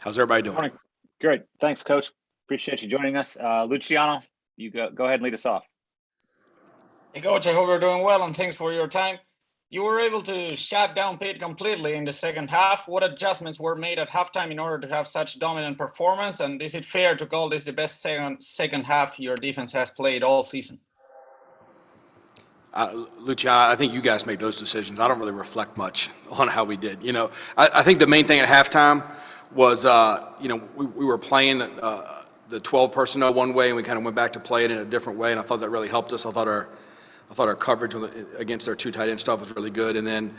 How's everybody doing? Morning. Great. Thanks, Coach. Appreciate you joining us. Luciano, you go ahead and lead us off. Hey, Coach, I hope you're doing well, and thanks for your time. You were able to shut down Pitt completely in the second half. What adjustments were made at halftime in order to have such dominant performance? And is it fair to call this the best second half your defense has played all season? Luciano, I think you guys make those decisions. I don't really reflect much on how we did. I think the main thing at halftime was, we were playing the 12 personnel one way, and we kind of went back to play it in a different way, and I thought that really helped us. I thought our coverage against our two tight end stuff was really good, and then,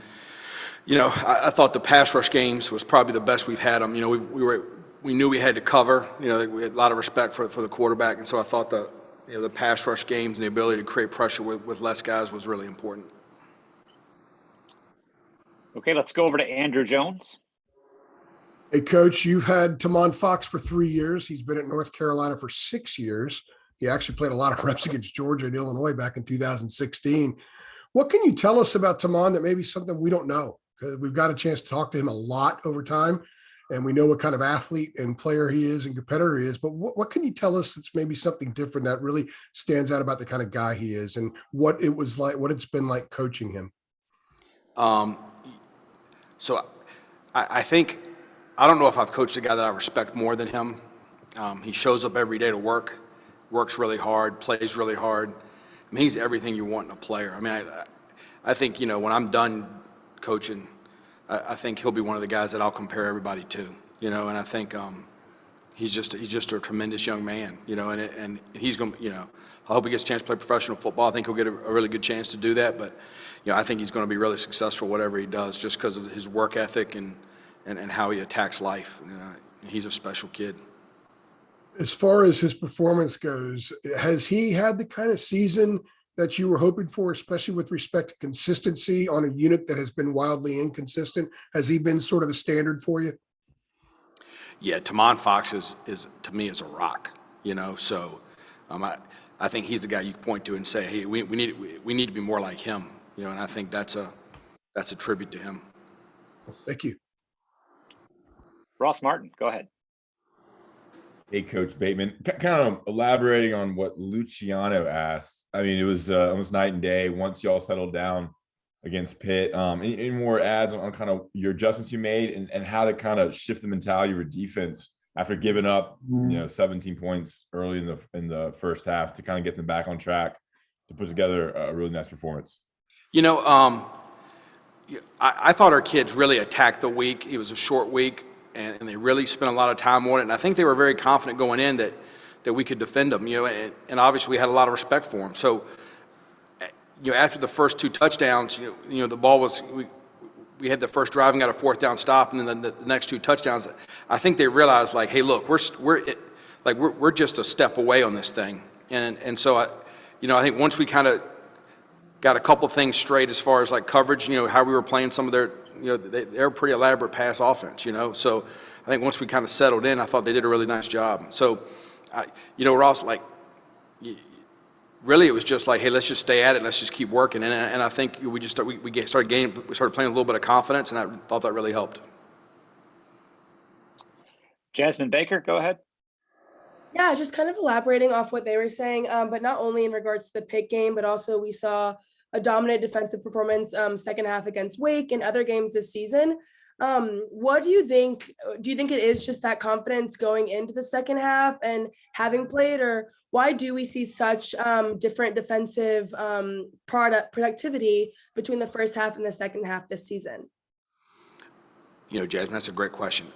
I thought the pass rush games was probably the best we've had them. We knew we had to cover. We had a lot of respect for the quarterback, and so I thought the pass rush games and the ability to create pressure with less guys was really important. Okay, let's go over to Andrew Jones. Hey, Coach, you've had Tamon Fox for 3 years. He's been at North Carolina for 6 years. He actually played a lot of reps against Georgia and Illinois back in 2016. What can you tell us about Tamon that may be something we don't know? Because we've got a chance to talk to him a lot over time, and we know what kind of athlete and player he is and competitor he is. But what can you tell us that's maybe something different that really stands out about the kind of guy he is and what it was like, what it's been like coaching him? So I think, I don't know if I've coached a guy that I respect more than him. He shows up every day to work, works really hard, plays really hard. I mean, he's everything you want in a player. I mean, I think, when I'm done coaching, I think he'll be one of the guys that I'll compare everybody to, and I think he's just a tremendous young man, and he's going to, I hope he gets a chance to play professional football. I think he'll get a really good chance to do that, but, I think he's going to be really successful whatever he does just because of his work ethic and how he attacks life. He's a special kid. As far as his performance goes, has he had the kind of season that you were hoping for, especially with respect to consistency on a unit that has been wildly inconsistent? Has he been sort of the standard for you? Yeah, Tamon Fox is to me is a rock, so I think he's the guy you can point to and say, hey, we need to be more like him, and I think that's a tribute to him. Thank you. Ross Martin, go ahead. Hey, Coach Bateman, kind of elaborating on what Luciano asked. I mean, it was almost night and day once y'all settled down against Pitt. Any more ads on kind of your adjustments you made and how to kind of shift the mentality of your defense after giving up, 17 points early in the first half to kind of get them back on track to put together a really nice performance? I thought our kids really attacked the week. It was a short week, and they really spent a lot of time on it. And I think they were very confident going in that we could defend them, and obviously we had a lot of respect for them. So, after the first two touchdowns, the ball was, we had the first drive and got a fourth down stop, and then the next two touchdowns, I think they realized, like, hey, look, we're just a step away on this thing. And so I think once we kind of got a couple things straight as far as like coverage, how we were playing some of their, they're a pretty elaborate pass offense, So I think once we kind of settled in, I thought they did a really nice job. So, Ross, really it was just like, hey, let's just stay at it. Let's just keep working. And I think we started playing a little bit of confidence, and I thought that really helped. Jasmine Baker, go ahead. Yeah, just kind of elaborating off what they were saying, but not only in regards to the Pitt game, but also we saw a dominant defensive performance second half against Wake and other games this season. What do you think? Do you think it is just that confidence going into the second half and having played, or why do we see such different defensive productivity between the first half and the second half this season? Jasmine, that's a great question.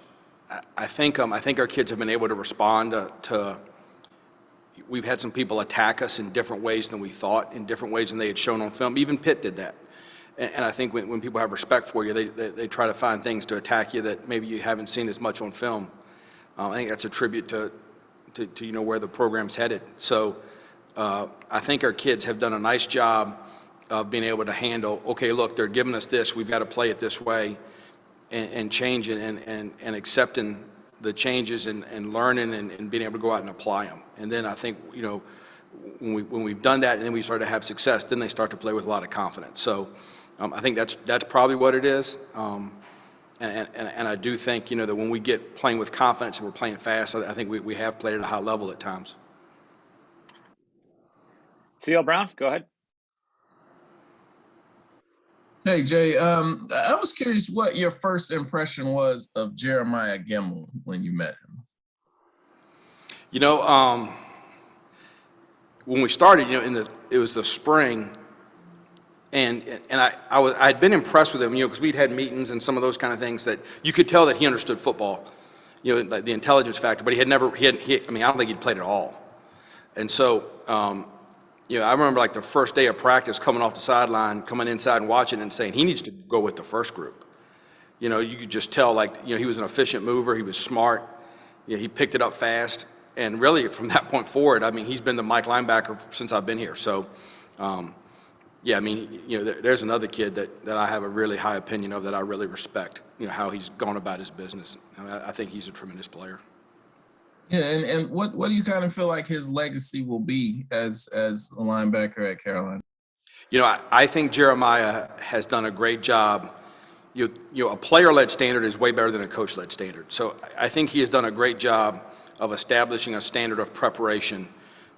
I think our kids have been able to respond to. We've had some people attack us in different ways than we thought, in different ways than they had shown on film. Even Pitt did that. And I think when people have respect for you, they try to find things to attack you that maybe you haven't seen as much on film. I think that's a tribute to where the program's headed. So I think our kids have done a nice job of being able to handle, okay, look, they're giving us this, we've got to play it this way, and changing and accepting the changes and learning and being able to go out and apply them. And then I think, when we've done that and then we start to have success, then they start to play with a lot of confidence. So I think that's probably what it is. And And I do think, that when we get playing with confidence and we're playing fast, I think we have played at a high level at times. CL Brown, go ahead. Hey Jay, I was curious what your first impression was of Jeremiah Gemmel when you met him. When we started, it was the spring, and I'd been impressed with him, because we'd had meetings and some of those kind of things that you could tell that he understood football, like the intelligence factor, but I don't think he'd played at all. And so, I remember like the first day of practice, coming off the sideline, coming inside and watching and saying he needs to go with the first group. You could just tell, he was an efficient mover. He was smart. He picked it up fast. And really, from that point forward, he's been the Mike linebacker since I've been here. So, there's another kid that I have a really high opinion of, that I really respect, how he's gone about his business. I think he's a tremendous player. Yeah, and what do you kind of feel like his legacy will be as a linebacker at Carolina? I think Jeremiah has done a great job. A player-led standard is way better than a coach-led standard. So I think he has done a great job of establishing a standard of preparation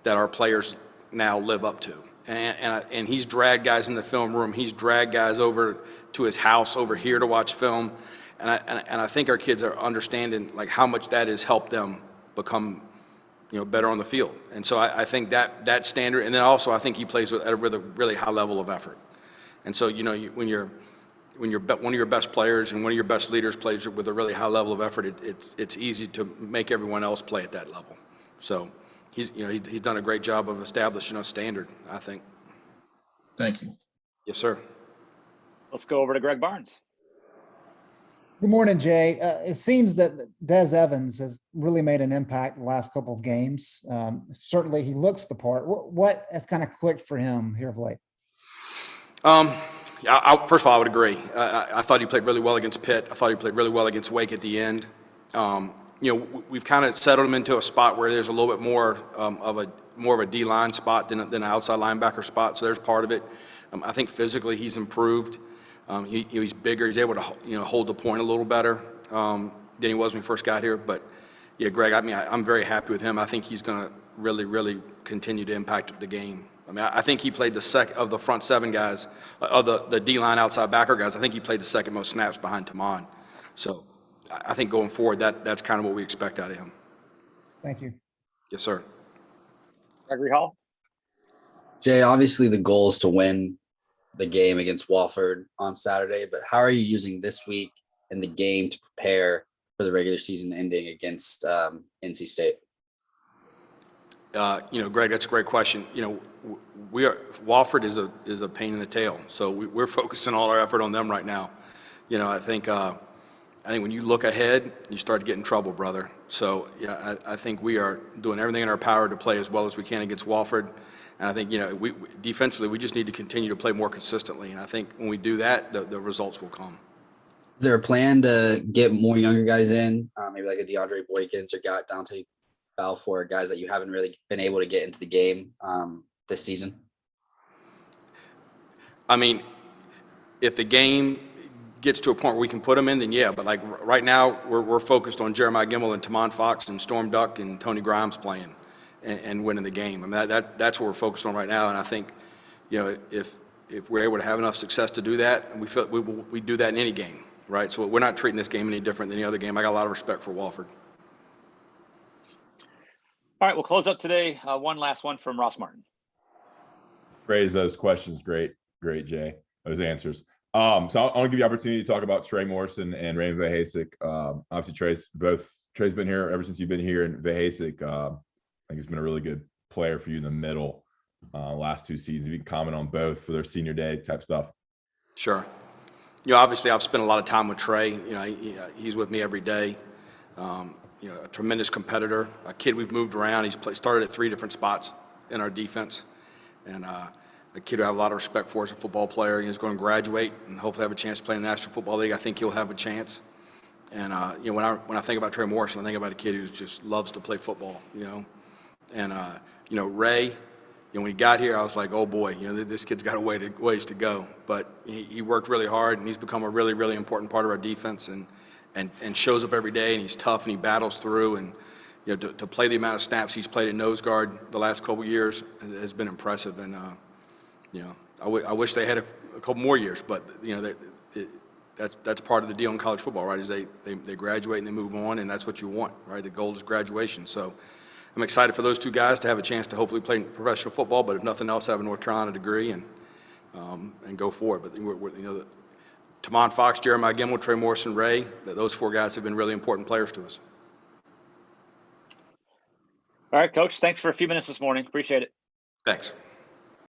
that our players now live up to. And he's dragged guys in the film room. He's dragged guys over to his house over here to watch film. And I think our kids are understanding how much that has helped them become better on the field. And so I think that standard, and then also I think he plays at a really high level of effort. And so when one of your best players and one of your best leaders plays with a really high level of effort, it's easy to make everyone else play at that level. So he's done a great job of establishing a standard, I think. Thank you. Yes, sir. Let's go over to Greg Barnes. Good morning, Jay. It seems that Des Evans has really made an impact the last couple of games. Certainly, he looks the part. What has kind of clicked for him here of late? First of all, I would agree. I thought he played really well against Pitt. I thought he played really well against Wake at the end. We've kind of settled him into a spot where there's a little bit more of a D-line spot than an outside linebacker spot. So there's part of it. I think physically he's improved. He's bigger. He's able to hold the point a little better than he was when he first got here. But yeah, Greg, I'm very happy with him. I think he's going to really, really continue to impact the game. I think he played the second of the front seven guys, of the D-line outside backer guys. I think he played the second most snaps behind Tamon. So I think going forward, that's kind of what we expect out of him. Thank you. Yes, sir. Gregory Hall. Jay, obviously the goal is to win the game against Wofford on Saturday, but how are you using this week in the game to prepare for the regular season ending against NC State? Greg, that's a great question. Wofford is a pain in the tail, so we're focusing all our effort on them right now. I think when you look ahead, you start to get in trouble, brother. So I think we are doing everything in our power to play as well as we can against Wofford. And I think, we defensively, we just need to continue to play more consistently. And I think when we do that, the results will come. Is there a plan to get more younger guys in, maybe like a DeAndre Boykins or Dante Balfour, guys that you haven't really been able to get into the game this season? If the game gets to a point where we can put them in, then yeah. But right now, we're focused on Jeremiah Gemmel and Tamon Fox and Storm Duck and Tony Grimes playing and winning the game. That's what we're focused on right now. And I think, if we're able to have enough success to do that, and we do that in any game, right? So we're not treating this game any different than any other game. I got a lot of respect for Wofford. All right, we'll close up today. One last one from Ross Martin. Phrase those questions. Great, Jay. Those answers. So I want to give you the opportunity to talk about Trey Morrison and Raymond Vahasek. Obviously, Trey's been here ever since you've been here, and Vahasek, I think he's been a really good player for you in the middle last two seasons. You can comment on both for their senior day type stuff. Sure. Obviously, I've spent a lot of time with Trey. He's with me every day. A tremendous competitor, a kid we've moved around. He's started at 3 different spots in our defense, and a kid who I have a lot of respect for as a football player. He's going to graduate and hopefully have a chance to play in the National Football League. I think he'll have a chance. And when I think about Trey Morrison, I think about a kid who just loves to play football. And Ray, when he got here, I was like, oh boy, this kid's got a ways to go. But he worked really hard, and he's become a really, really important part of our defense, and shows up every day, and he's tough, and he battles through. And to play the amount of snaps he's played at nose guard the last couple of years has been impressive. And I wish they had a couple more years, but that's part of the deal in college football, right? Is they graduate and they move on, and that's what you want, right? The goal is graduation. So I'm excited for those two guys to have a chance to hopefully play professional football, but if nothing else, have a North Carolina degree and go for it. But Tamon Fox, Jeremiah Gemmel, Trey Morrison, Ray, those four guys have been really important players to us. All right, Coach. Thanks for a few minutes this morning. Appreciate it. Thanks.